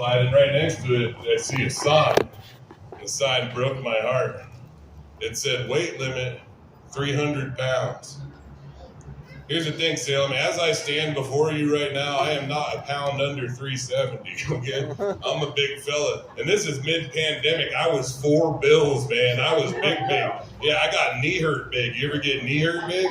slide, and right next to it, I see a sign. The sign broke my heart. It said, weight limit, 300 pounds. Here's the thing, Salem. As I stand before you right now, I am not a pound under 370, okay? I'm a big fella. And this is mid-pandemic. I was 4 bills, man. I was big. Yeah, I got knee hurt big. You ever get knee hurt big?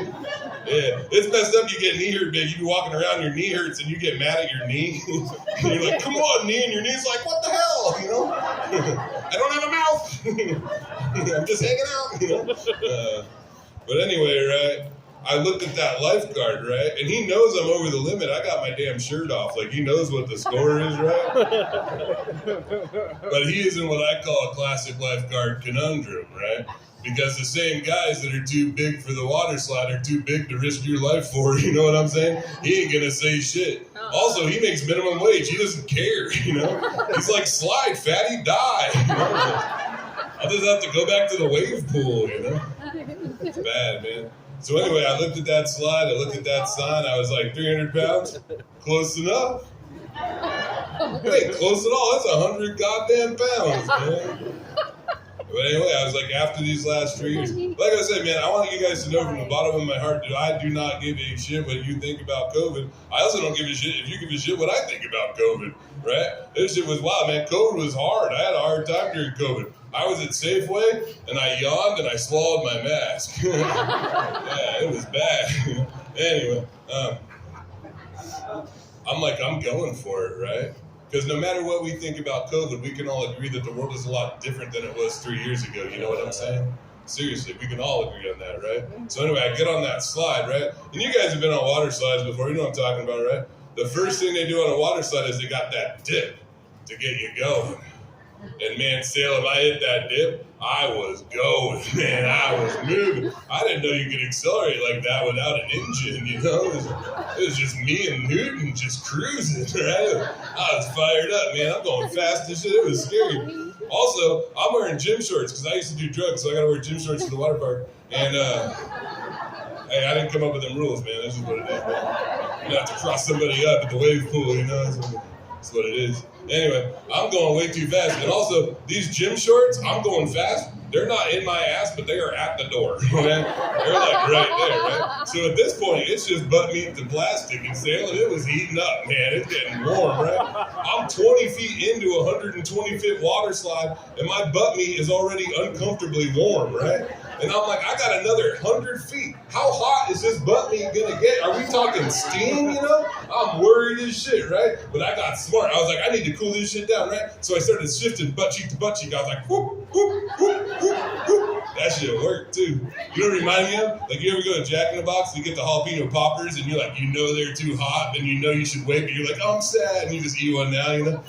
Yeah, it's messed up. You get knee hurt big. You be walking around, your knee hurts, and you get mad at your knee. And you're like, come on, knee. And your knee's like, what the hell? You know? I don't have a mouth. I'm just hanging out, you know? But anyway, right? I looked at that lifeguard, right? And he knows I'm over the limit. I got my damn shirt off. Like, he knows what the score is, right? But he is in what I call a classic lifeguard conundrum, right? Because the same guys that are too big for the water slide are too big to risk your life for, you know what I'm saying? He ain't gonna say shit. Also, he makes minimum wage. He doesn't care, you know? He's like, slide, fatty, die. You know? I'll just have to go back to the wave pool, you know? It's bad, man. So anyway, I looked at that slide, I looked at that sign, I was like, 300 pounds? Close enough. Hey, close at all, that's 100 goddamn pounds, man. But anyway, I was like, after these last 3 years, like I said, man, I want you guys to know from the bottom of my heart, I do not give a shit what you think about COVID. I also don't give a shit if you give a shit what I think about COVID, right? This shit was wild, man. COVID was hard. I had a hard time during COVID. I was at Safeway, and I yawned, and I swallowed my mask. Yeah, it was bad. Anyway, I'm going for it, right? Because no matter what we think about COVID, we can all agree that the world is a lot different than it was 3 years ago. You know what I'm saying? Seriously, we can all agree on that, right? So anyway, I get on that slide, right? And you guys have been on water slides before. You know what I'm talking about, right? The first thing they do on a water slide is they got that dip to get you going. And man, Salem, I hit that dip. I was going, man. I was moving. I didn't know you could accelerate like that without an engine, you know? It was just me and Newton just cruising, right? I was fired up, man. I'm going fast as shit. It was scary. Also, I'm wearing gym shorts because I used to do drugs, so I got to wear gym shorts to the water park. And, hey, I didn't come up with them rules, man. This is what it is, man. You have to cross somebody up at the wave pool, you know? That's what it is. Anyway, I'm going way too fast. And also, these gym shorts, I'm going fast. They're not in my ass, but they are at the door. Man. They're like right there, right? So at this point, it's just butt meat to plastic and Salem. It was heating up, man. It's getting warm, right? I'm 20 feet into a 120-foot water slide, and my butt meat is already uncomfortably warm, right? And I'm like, I got another 100 feet. How hot is this butt meat gonna get? Are we talking steam, you know? I'm worried as shit, right? But I got smart. I was like, I need to cool this shit down, right? So I started shifting butt cheek to butt cheek. I was like, whoop, whoop, whoop, whoop, whoop. That shit worked too. You know what it reminded me of? Like, you ever go to Jack in the Box and you get the jalapeno poppers and you're like, you know they're too hot and you know you should wait, but you're like, oh, I'm sad, and you just eat one now, you know?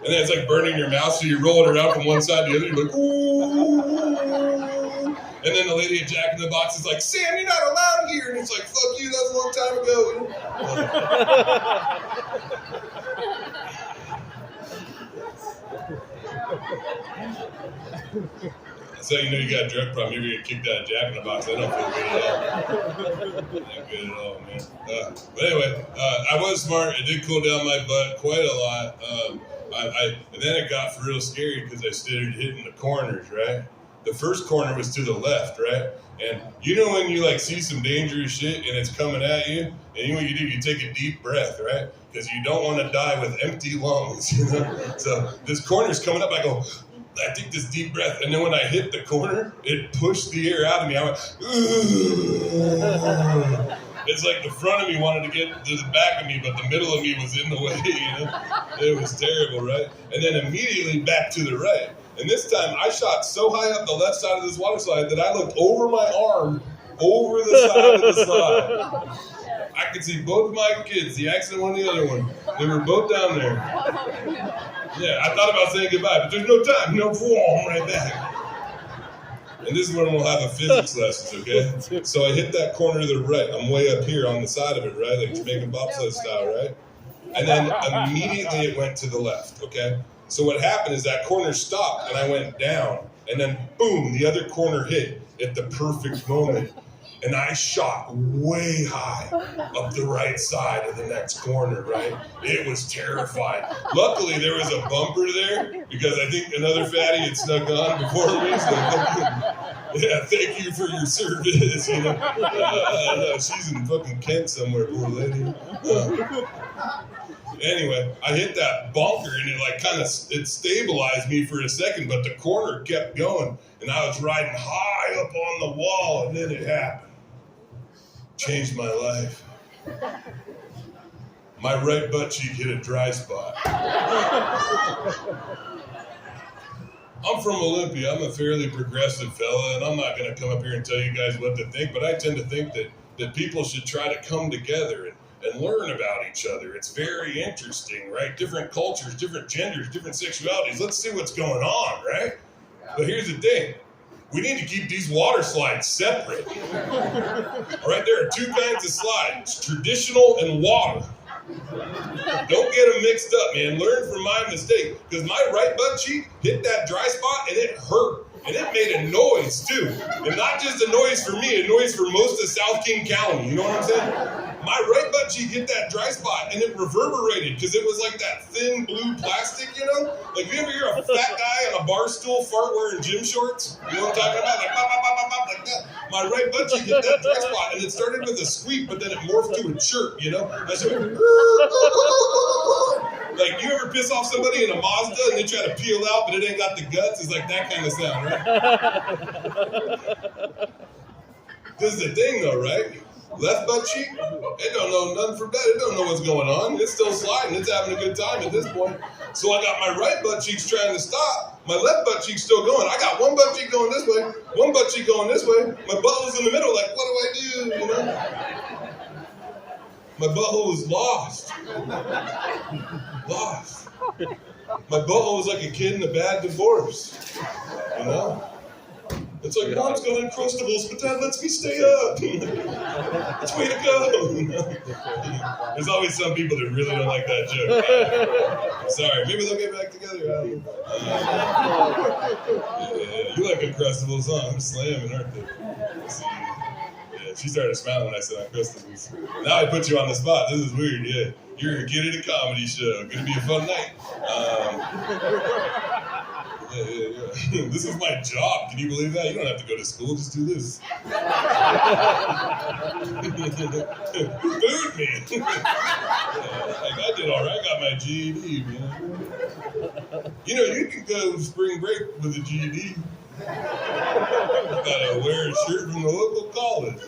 And then it's like burning your mouth, so you roll it around from one side to the other, you're like, ooh. And then the lady at Jack in the Box is like, Sam, you're not allowed here. And it's like, fuck you, that was a long time ago. That's how you know you got a drug problem. You're going to get kicked out of Jack in the Box. I don't feel good at all. Not good at all, man. But anyway, I was smart. It did cool down my butt quite a lot. And then it got for real scary because I started hitting the corners, right? The first corner was to the left, right? And you know when you like see some dangerous shit and it's coming at you, and you know what you do? You take a deep breath, right? Because you don't want to die with empty lungs, you know? So this corner's coming up, I go, I take this deep breath, and then when I hit the corner, it pushed the air out of me. I went, ugh. It's like the front of me wanted to get to the back of me, but the middle of me was in the way, you know? It was terrible, right? And then immediately back to the right. And this time, I shot so high up the left side of this water slide that I looked over my arm, over the side of the slide. I could see both my kids, the accident one and the other one. They were both down there. Yeah, I thought about saying goodbye, but there's no time, no form right back. And this is when we'll have a physics lesson, okay? So I hit that corner to the right. I'm way up here on the side of it, right? Like Jamaican bobsled style, right? And then immediately it went to the left, okay? So what happened is that corner stopped and I went down, and then boom, the other corner hit at the perfect moment. and I shot way high up the right side of the next corner, right? It was terrifying. Luckily, there was a bumper there because I think another fatty had snuck on before me. So, yeah, thank you for your service. You know, she's in fucking Kent somewhere, poor lady. Anyway, I hit that bunker and it like kind of it stabilized me for a second, but the corner kept going and I was riding high up on the wall and then it happened. Changed my life. My right butt cheek hit a dry spot. I'm from Olympia. I'm a fairly progressive fella, and I'm not going to come up here and tell you guys what to think, but I tend to think that people should try to come together and learn about each other. It's very interesting, right? Different cultures, different genders, different sexualities. Let's see what's going on, right? But here's the thing. We need to keep these water slides separate. All right, there are two kinds of slides, traditional and water. Don't get them mixed up, man. Learn from my mistake. Because my right butt cheek hit that dry spot and it hurt. And it made a noise too. And not just a noise for me, a noise for most of South King County. You know what I'm saying? My right butt cheek hit that dry spot and it reverberated because it was like that thin blue plastic, you know? Like, you ever hear a fat guy on a bar stool fart wearing gym shorts? You know what I'm talking about? Like, pop, pop, pop, pop, pop, like that. My right butt cheek hit that dry spot and it started with a squeak, but then it morphed to a chirp, you know? I said, like, you ever piss off somebody in a Mazda and they try to peel out, but it ain't got the guts? It's like that kind of sound, right? This is the thing, though, right? Left butt cheek, it don't know nothing from that. It don't know what's going on. It's still sliding. It's having a good time at this point. So I got my right butt cheeks trying to stop. My left butt cheek's still going. I got one butt cheek going this way, one butt cheek going this way. My butthole's in the middle. Like, what do I do? You know? My butthole was lost. Lost. My butthole was like a kid in a bad divorce. You know? It's like, Mom's got Uncrustables, but Dad lets me stay up. It's way to go. There's always some people that really don't like that joke. I'm sorry. Maybe they'll get back together. Yeah, you like Uncrustables, huh? I'm slamming, aren't they? Yeah, she started smiling when I said Uncrustables. Now I put you on the spot. This is weird, yeah. You're a kid at a comedy show. Gonna be a fun night. Yeah. This is my job. Can you believe that? You don't have to go to school. Just do this. Food me. Like, I did all right. I got my GED, man. You know, you can go spring break with a GED. You gotta wear a shirt from the local college.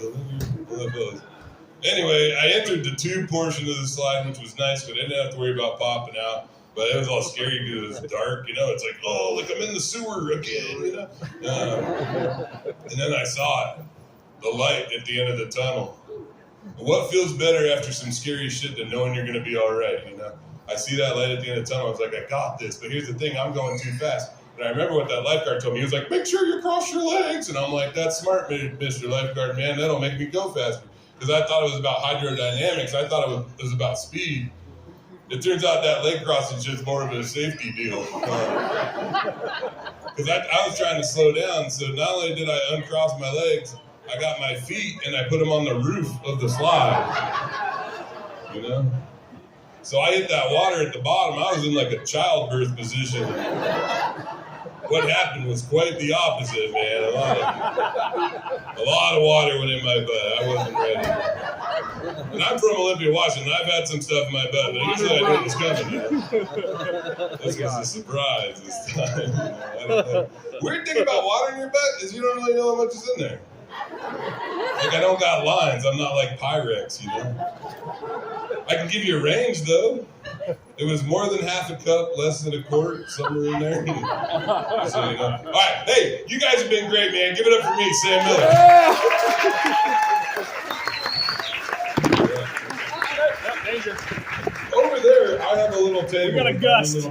Anyway, I entered the tube portion of the slide, which was nice, but I didn't have to worry about popping out. But it was all scary because it was dark, you know. It's like, oh, like I'm in the sewer again, you know. And then I saw it, the light at the end of the tunnel. What feels better after some scary shit than knowing you're going to be all right, you know? I see that light at the end of the tunnel. I was like, I got this. But here's the thing, I'm going too fast. And I remember what that lifeguard told me. He was like, make sure you cross your legs. And I'm like, that's smart, Mr. Lifeguard, man. That'll make me go faster. Because I thought it was about hydrodynamics. I thought it was about speed. It turns out that leg crossing is just more of a safety deal. Because I was trying to slow down, so not only did I uncross my legs, I got my feet and I put them on the roof of the slide. You know? So I hit that water at the bottom. I was in like a childbirth position. What happened was quite the opposite, man. A lot of water went in my butt. I wasn't ready. And I'm from Olympia, Washington. I've had some stuff in my butt, but usually I knew it was coming. This was a surprise this time. I don't know. Weird thing about water in your butt is you don't really know how much is in there. Like, I don't got lines. I'm not like Pyrex, you know. I can give you a range, though. It was more than half a cup, less than a quart, somewhere in there. So, you know. All right, hey, you guys have been great, man. Give it up for me, Sam Miller. Over there, I have a little table. We got a gust.